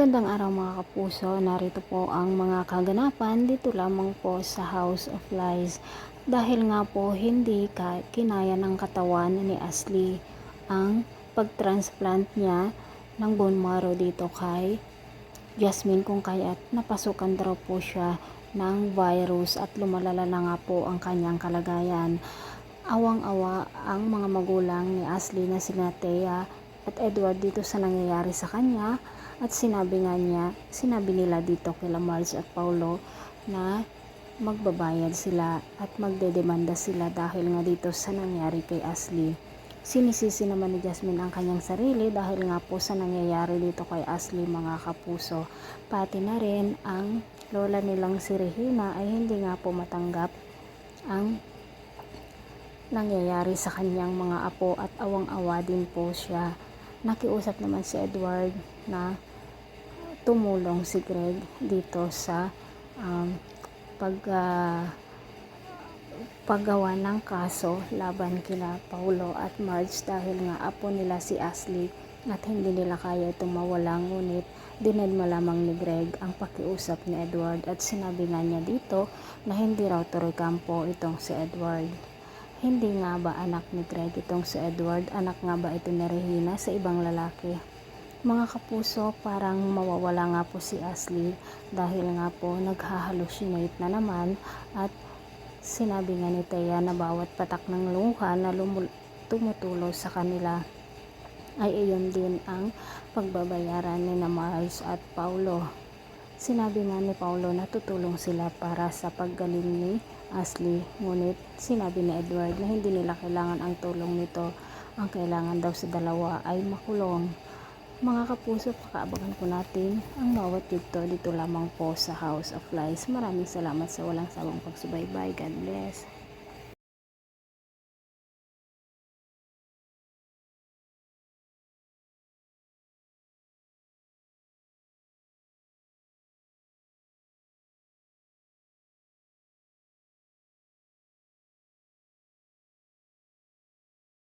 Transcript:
Magandang araw mga kapuso, narito po ang mga kaganapan dito lamang po sa House of Lies. Dahil nga po hindi kinaya ng katawan ni Ashley ang pag-transplant niya ng bone marrow dito kay Jasmine, kung kaya't napasukan daw po siya ng virus at lumalala na nga po ang kanyang kalagayan. Awang-awa ang mga magulang ni Ashley na sina Thea at Edward dito sa nangyayari sa kanya, at sinabi nila dito kila Marge at Paulo na magbabayad sila at magdedemanda sila dahil nga dito sa nangyari kay Ashley. Sinisisi naman ni Jasmine ang kanyang sarili dahil nga po sa nangyayari dito kay Ashley mga kapuso. Pati na rin ang lola nilang si Regina ay hindi nga po matanggap ang nangyayari sa kanyang mga apo at awang-awa din po siya. Nakiusap naman si Edward na tumulong si Greg dito sa paggawa ng kaso laban kina Paulo at Marge dahil nga apo nila si Ashley at hindi nila kaya itong mawala, ngunit dinedma lamang ni Greg ang pakiusap ni Edward at sinabi nga niya dito na hindi raw tuloy kampo itong si Edward. Hindi nga ba anak ni Greg itong si Edward? Anak nga ba ito ni Regina sa ibang lalaki? Mga kapuso, parang mawawala nga po si Ashley dahil nga po naghahalusinate na naman, at sinabi nga ni Thea na bawat patak ng luha na tumutulo sa kanila ay iyon din ang pagbabayaran ni Marge at Paulo. Sinabi nga ni Paulo na tutulong sila para sa paggaling ni Ashley, ngunit sinabi ni Edward na hindi nila kailangan ang tulong nito. Ang kailangan daw sa dalawa ay makulong. Mga kapuso, pakaabangan po natin ang bawat yugto dito lamang po sa House of Lies. Maraming salamat sa walang sawang pagsubaybay. God bless.